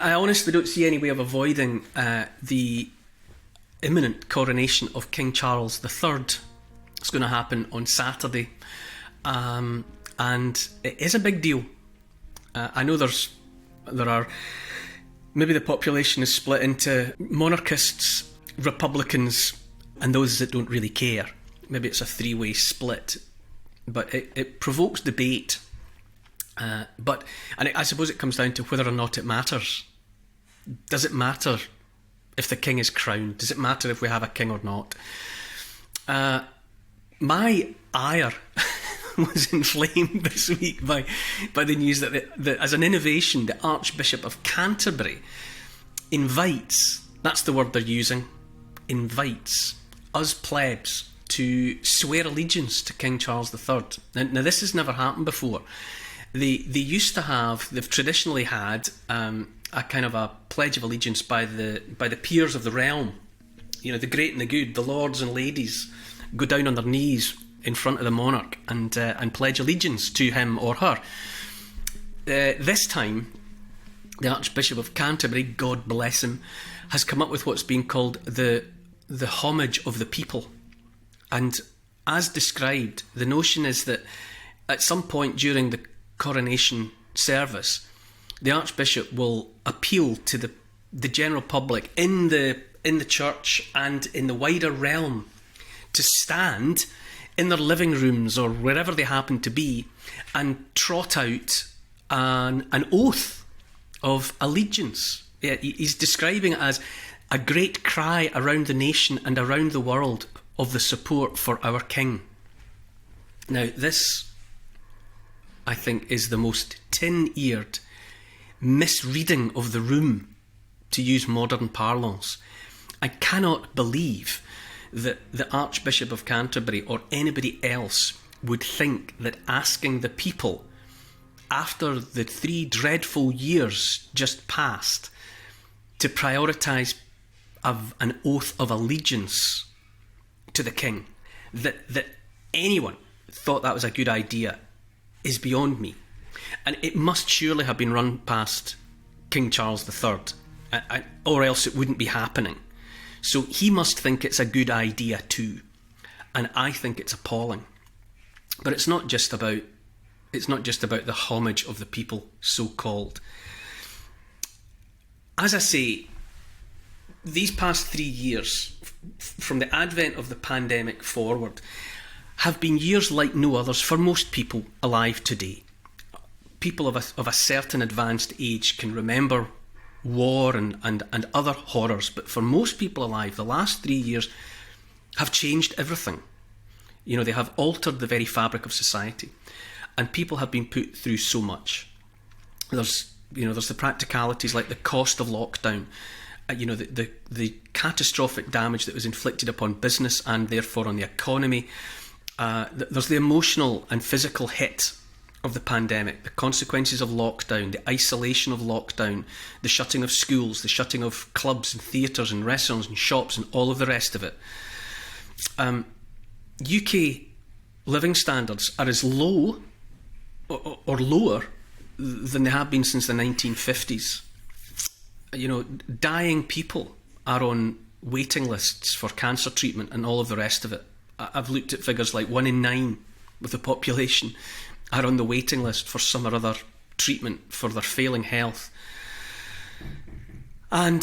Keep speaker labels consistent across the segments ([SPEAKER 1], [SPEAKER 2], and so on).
[SPEAKER 1] I honestly don't see any way of avoiding the imminent coronation of King Charles III. It's going to happen on Saturday, and it is a big deal. I know there are maybe the population is split into monarchists, Republicans, and those that don't really care. Maybe it's a three-way split, but it provokes debate. I suppose it comes down to whether or not it matters. Does it matter if the king is crowned? Does it matter if we have a king or not? My ire was inflamed this week by the news that as an innovation, the Archbishop of Canterbury invites, that's the word they're using, invites us plebs to swear allegiance to King Charles III. Now this has never happened before. They've traditionally had a kind of a pledge of allegiance by the peers of the realm. You know, the great and the good, the lords and ladies go down on their knees in front of the monarch and pledge allegiance to him or her. This time, the Archbishop of Canterbury, God bless him, has come up with what's being called the homage of the people. And as described, the notion is that at some point during the coronation service, the Archbishop will appeal to the general public in the church and in the wider realm to stand in their living rooms or wherever they happen to be and trot out an oath of allegiance. He's describing it as a great cry around the nation and around the world of the support for our king. Now this, I think, is the most tin-eared misreading of the room, to use modern parlance. I cannot believe that the Archbishop of Canterbury or anybody else would think that asking the people, after the 3 dreadful years just passed, to prioritise an oath of allegiance to the king, that anyone thought that was a good idea is beyond me. And it must surely have been run past King Charles III, or else it wouldn't be happening. So he must think it's a good idea too, and I think it's appalling. But it's not just about the homage of the people, so-called. As I say, these past 3 years, from the advent of the pandemic forward, have been years like no others for most people alive today. People of a certain advanced age can remember war and other horrors, but for most people alive, the last 3 years have changed everything. You know, they have altered the very fabric of society, and people have been put through so much. There's the practicalities like the cost of lockdown, the catastrophic damage that was inflicted upon business and therefore on the economy. There's the emotional and physical hit of the pandemic, the consequences of lockdown, the isolation of lockdown, the shutting of schools, the shutting of clubs and theatres and restaurants and shops and all of the rest of it. UK living standards are as low or lower than they have been since the 1950s. You know, dying people are on waiting lists for cancer treatment and all of the rest of it. I've looked at figures like 1 in 9 of the population are on the waiting list for some or other treatment for their failing health. And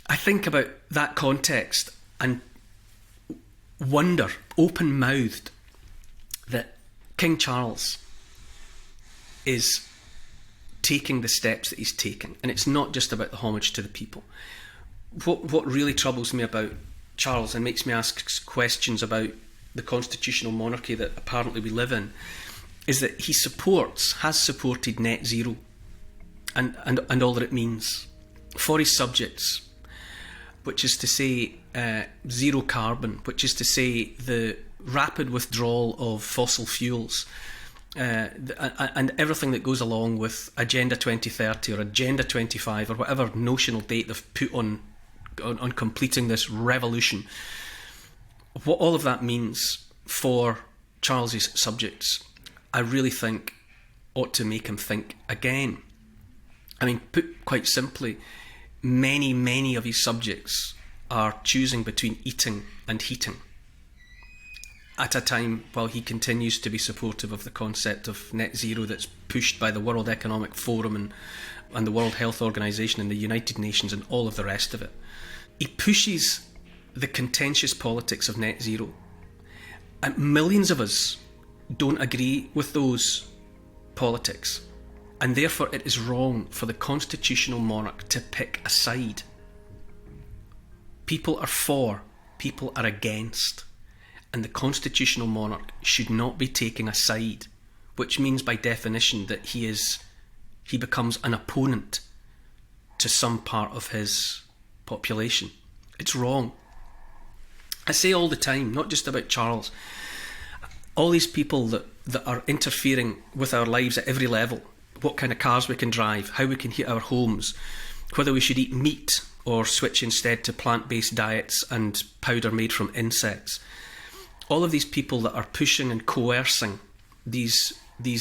[SPEAKER 1] I think about that context and wonder, open-mouthed, that King Charles is taking the steps that he's taking. And it's not just about the homage to the people. What really troubles me about Charles and makes me ask questions about the constitutional monarchy that apparently we live in is that he has supported net zero and all that it means for his subjects, which is to say zero carbon, which is to say the rapid withdrawal of fossil fuels, and everything that goes along with Agenda 2030 or Agenda 25 or whatever notional date they've put on completing this revolution. What all of that means for Charles's subjects, I really think ought to make him think again. I mean, put quite simply, many of his subjects are choosing between eating and heating at a time while he continues to be supportive of the concept of net zero that's pushed by the World Economic Forum and the World Health Organization and the United Nations and all of the rest of it. He pushes the contentious politics of net zero, and millions of us don't agree with those politics, and therefore it is wrong for the constitutional monarch to pick a side. People are for, people are against, and the constitutional monarch should not be taking a side, which means by definition that he becomes an opponent to some part of his population. It's wrong. I say all the time, not just about Charles, all these people that are interfering with our lives at every level, what kind of cars we can drive, how we can heat our homes, whether we should eat meat or switch instead to plant-based diets and powder made from insects. All of these people that are pushing and coercing these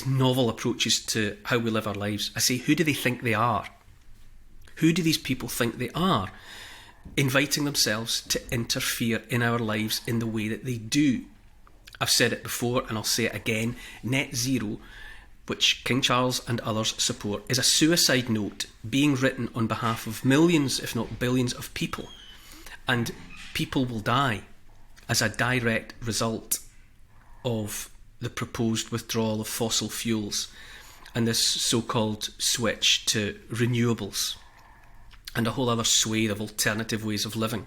[SPEAKER 1] novel approaches to how we live our lives, I say, who do they think they are? Who do these people think they are, inviting themselves to interfere in our lives in the way that they do? I've said it before and I'll say it again, net zero, which King Charles and others support, is a suicide note being written on behalf of millions, if not billions, of people. And people will die as a direct result of the proposed withdrawal of fossil fuels and this so-called switch to renewables and a whole other swathe of alternative ways of living.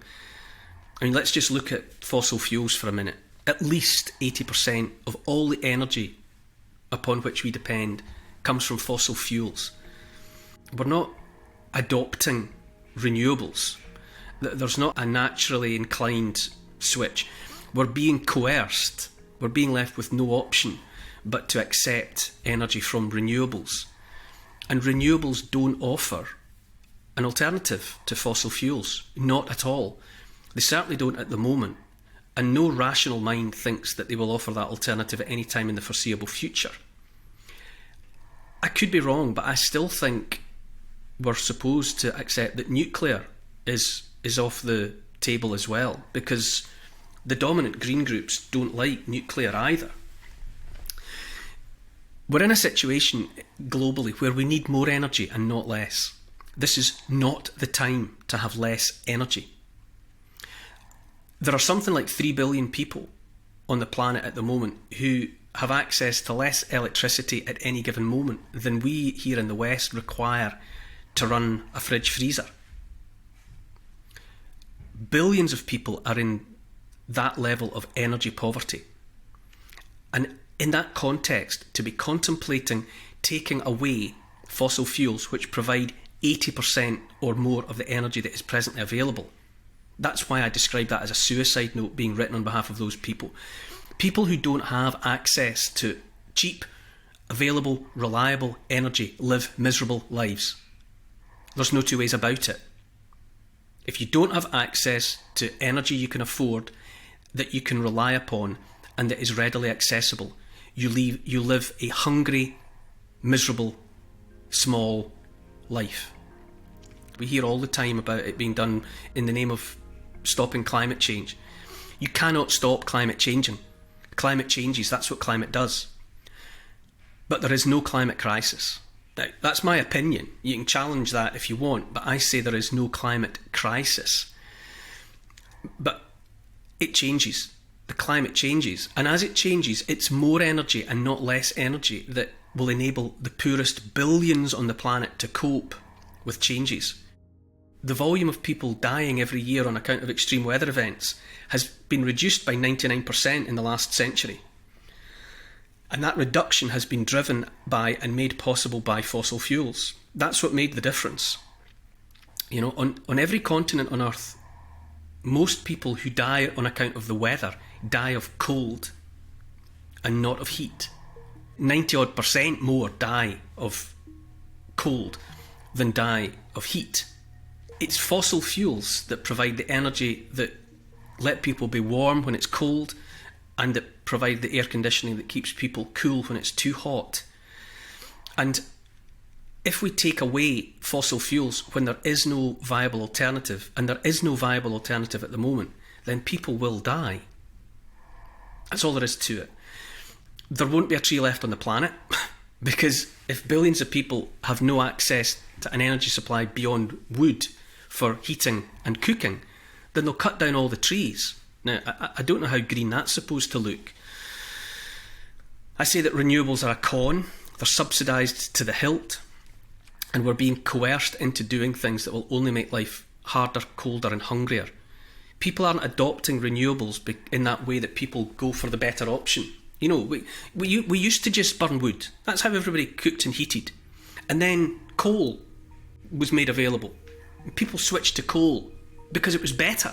[SPEAKER 1] I mean, let's just look at fossil fuels for a minute. At least 80% of all the energy upon which we depend comes from fossil fuels. We're not adopting renewables. There's not a naturally inclined switch. We're being coerced. We're being left with no option but to accept energy from renewables. And renewables don't offer an alternative to fossil fuels. Not at all. They certainly don't at the moment. And no rational mind thinks that they will offer that alternative at any time in the foreseeable future. I could be wrong, but I still think we're supposed to accept that nuclear is off the table as well, because the dominant green groups don't like nuclear either. We're in a situation globally where we need more energy and not less. This is not the time to have less energy. There are something like 3 billion people on the planet at the moment who have access to less electricity at any given moment than we here in the West require to run a fridge freezer. Billions of people are in that level of energy poverty. And in that context, to be contemplating taking away fossil fuels which provide 80% or more of the energy that is presently available, that's why I describe that as a suicide note being written on behalf of those people. People who don't have access to cheap, available, reliable energy live miserable lives. There's no two ways about it. If you don't have access to energy you can afford, that you can rely upon, and that is readily accessible, you live a hungry, miserable, small life. We hear all the time about it being done in the name of stopping climate change. You cannot stop climate changing. Climate changes, that's what climate does. But there is no climate crisis. Now, that's my opinion. You can challenge that if you want, but I say there is no climate crisis. But it changes. The climate changes. And as it changes, it's more energy and not less energy that will enable the poorest billions on the planet to cope with changes. The volume of people dying every year on account of extreme weather events has been reduced by 99% in the last century. And that reduction has been driven by and made possible by fossil fuels. That's what made the difference. You know, on every continent on Earth, most people who die on account of the weather die of cold and not of heat. 90% more die of cold than die of heat. It's fossil fuels that provide the energy that let people be warm when it's cold and that provide the air conditioning that keeps people cool when it's too hot. And if we take away fossil fuels when there is no viable alternative, and there is no viable alternative at the moment, then people will die. That's all there is to it. There won't be a tree left on the planet, because if billions of people have no access to an energy supply beyond wood for heating and cooking, then they'll cut down all the trees. Now, I don't know how green that's supposed to look. I say that renewables are a con. They're subsidised to the hilt, and we're being coerced into doing things that will only make life harder, colder and hungrier. People aren't adopting renewables in that way that people go for the better option. You know, we used to just burn wood. That's how everybody cooked and heated. And then coal was made available. People switched to coal because it was better.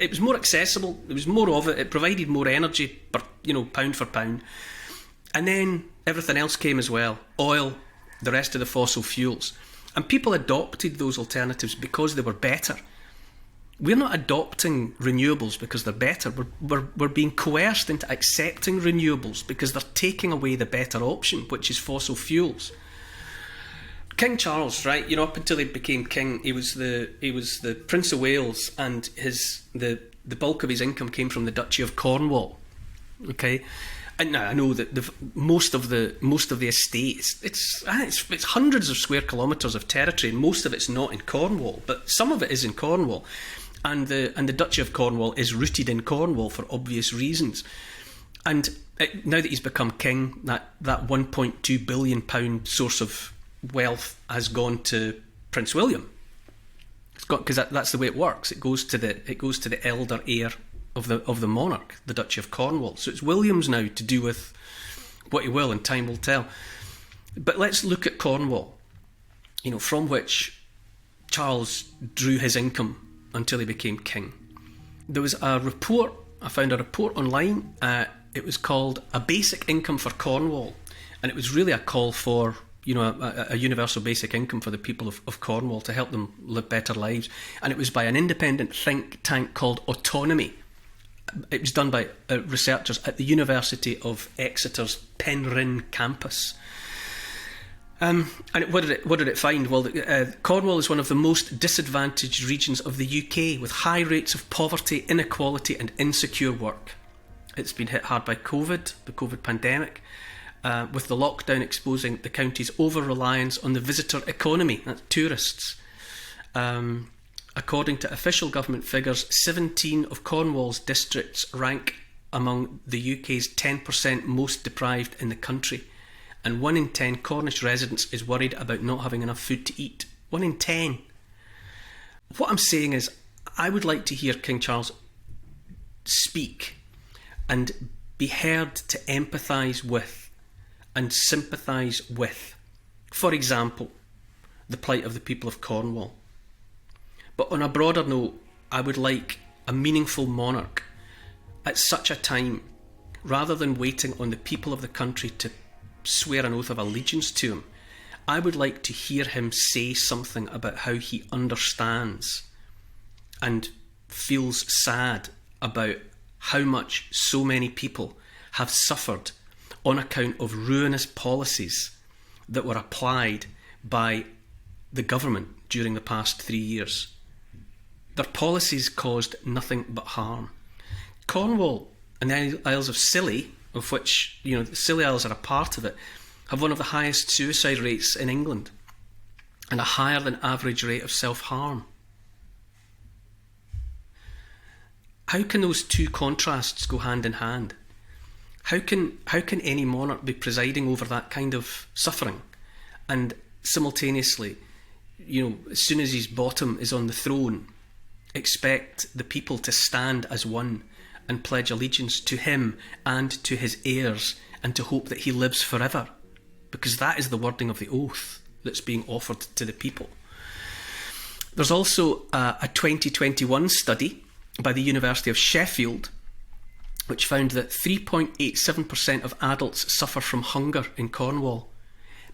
[SPEAKER 1] It was more accessible. There was more of it. It provided more energy, pound for pound. And then everything else came as well. Oil, the rest of the fossil fuels. And people adopted those alternatives because they were better. We're not adopting renewables because they're better. We're being coerced into accepting renewables because they're taking away the better option, which is fossil fuels. King Charles, right? Up until he became king, he was the Prince of Wales, and the bulk of his income came from the Duchy of Cornwall. Okay. And now I know that most of the estate, it's hundreds of square kilometres of territory, and most of it's not in Cornwall, but some of it is in Cornwall, and the Duchy of Cornwall is rooted in Cornwall for obvious reasons. And now that he's become king, that £1.2 billion source of wealth has gone to Prince William. It's got, because that's the way it works. It goes to the elder heir of the monarch, the Duchy of Cornwall. So it's William's now to do with what he will, and time will tell. But let's look at Cornwall, from which Charles drew his income until he became king. There was a report, I found a report online, it was called A Basic Income for Cornwall, and it was really a call for a universal basic income for the people of Cornwall to help them live better lives. And it was by an independent think tank called Autonomy. It was done by researchers at the University of Exeter's Penryn campus. And what did it find? Well, Cornwall is one of the most disadvantaged regions of the UK, with high rates of poverty, inequality and insecure work. It's been hit hard by COVID, the COVID pandemic, with the lockdown exposing the county's over-reliance on the visitor economy, that's tourists. According to official government figures, 17 of Cornwall's districts rank among the UK's 10% most deprived in the country, and 1 in 10 Cornish residents is worried about not having enough food to eat. 1 in 10. What I'm saying is, I would like to hear King Charles speak and be heard to empathise with and sympathise with, for example, the plight of the people of Cornwall. But on a broader note, I would like a meaningful monarch at such a time, rather than waiting on the people of the country to swear an oath of allegiance to him. I would like to hear him say something about how he understands and feels sad about how much so many people have suffered on account of ruinous policies that were applied by the government during the past 3 years. Their policies caused nothing but harm. Cornwall and the Isles of Scilly, of which the Scilly Isles are a part of it, have one of the highest suicide rates in England and a higher than average rate of self-harm. How can those two contrasts go hand in hand? How can any monarch be presiding over that kind of suffering and simultaneously, as soon as his bottom is on the throne, expect the people to stand as one and pledge allegiance to him and to his heirs, and to hope that he lives forever? Because that is the wording of the oath that's being offered to the people. There's also a 2021 study by the University of Sheffield which found that 3.87% of adults suffer from hunger in Cornwall.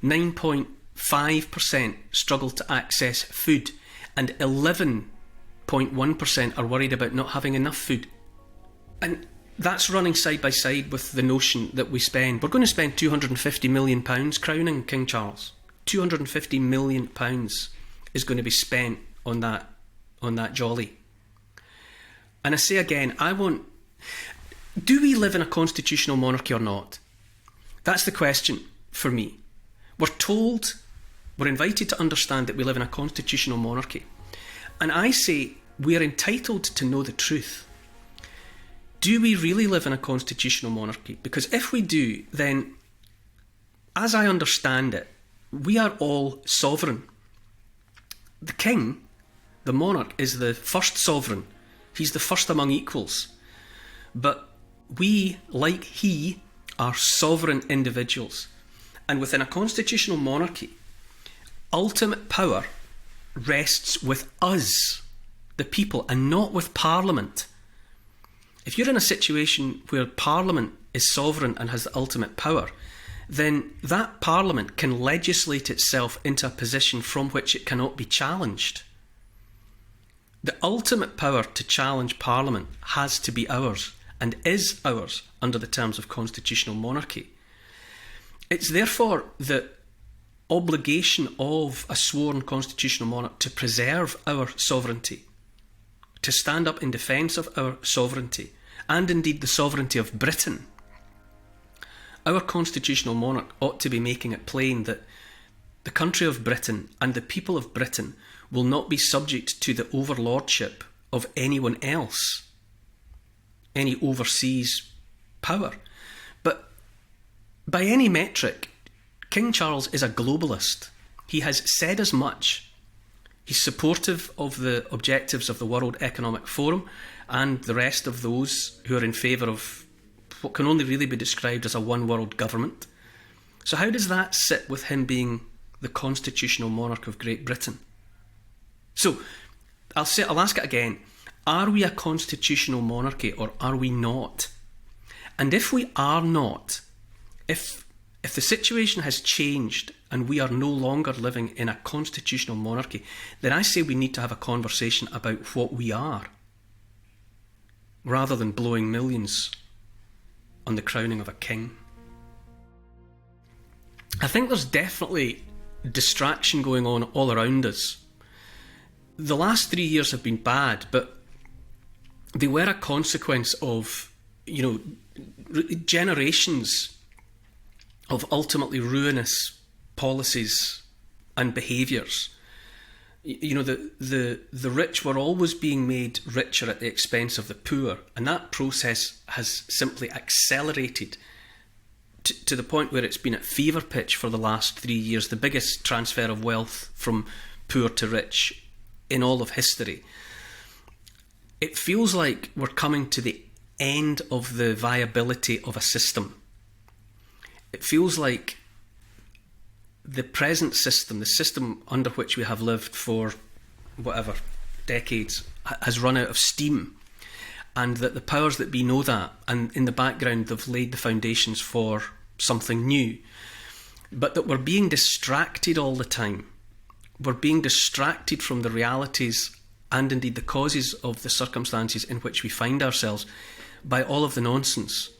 [SPEAKER 1] 9.5% struggle to access food, and 11.1% are worried about not having enough food. And that's running side by side with the notion that we're going to spend £250 million crowning King Charles. £250 million is going to be spent on that jolly. And I say again, do we live in a constitutional monarchy or not? That's the question for me. We're invited to understand that we live in a constitutional monarchy. And I say we are entitled to know the truth. Do we really live in a constitutional monarchy? Because if we do, then, as I understand it, we are all sovereign. The king, the monarch, is the first sovereign. He's the first among equals. But we, like he, are sovereign individuals. And within a constitutional monarchy, ultimate power rests with us, the people, and not with Parliament. If you're in a situation where Parliament is sovereign and has the ultimate power, then that Parliament can legislate itself into a position from which it cannot be challenged. The ultimate power to challenge Parliament has to be ours, and is ours under the terms of constitutional monarchy. It's therefore the obligation of a sworn constitutional monarch to preserve our sovereignty, to stand up in defence of our sovereignty, and indeed the sovereignty of Britain. Our constitutional monarch ought to be making it plain that the country of Britain and the people of Britain will not be subject to the overlordship of anyone else, any overseas power. But by any metric, King Charles is a globalist. He has said as much. He's supportive of the objectives of the World Economic Forum and the rest of those who are in favour of what can only really be described as a one world government. So how does that sit with him being the constitutional monarch of Great Britain? So I'll ask it again. Are we a constitutional monarchy or are we not? And if we are not, if the situation has changed and we are no longer living in a constitutional monarchy, then I say we need to have a conversation about what we are, rather than blowing millions on the crowning of a king. I think there's definitely distraction going on all around us. The last 3 years have been bad, but they were a consequence of, generations of ultimately ruinous policies and behaviours. The rich were always being made richer at the expense of the poor, and that process has simply accelerated to the point where it's been at fever pitch for the last 3 years, the biggest transfer of wealth from poor to rich in all of history. It feels like we're coming to the end of the viability of a system. It feels like the present system, the system under which we have lived for whatever decades, has run out of steam, and that the powers that be know that, and in the background they've laid the foundations for something new, but that we're being distracted all the time. We're being distracted from the realities and indeed the causes of the circumstances in which we find ourselves by all of the nonsense.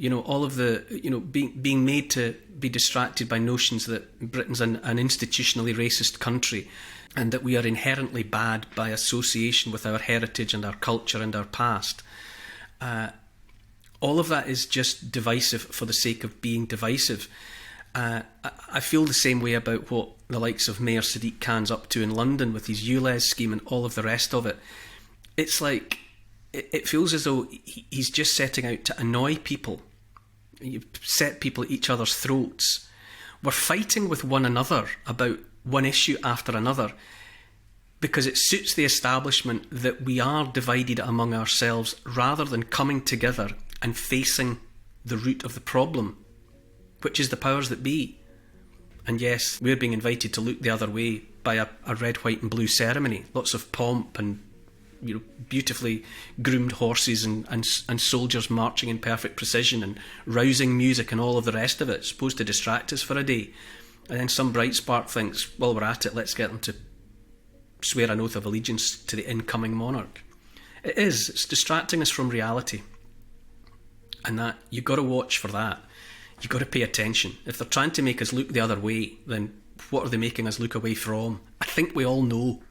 [SPEAKER 1] All of the, being made to be distracted by notions that Britain's an institutionally racist country and that we are inherently bad by association with our heritage and our culture and our past. All of that is just divisive for the sake of being divisive. I feel the same way about what the likes of Mayor Sadiq Khan's up to in London with his ULEZ scheme and all of the rest of it. It's like, it feels as though he's just setting out to annoy people. You set people at each other's throats. We're fighting with one another about one issue after another because it suits the establishment that we are divided among ourselves rather than coming together and facing the root of the problem, which is the powers that be. And yes, we're being invited to look the other way by a red, white and blue ceremony. Lots of pomp and beautifully groomed horses and soldiers marching in perfect precision and rousing music and all of the rest of it. It's supposed to distract us for a day. And then some bright spark thinks, while we're at it, let's get them to swear an oath of allegiance to the incoming monarch. It's distracting us from reality. And that, you've got to watch for that. You've got to pay attention. If they're trying to make us look the other way, then what are they making us look away from? I think we all know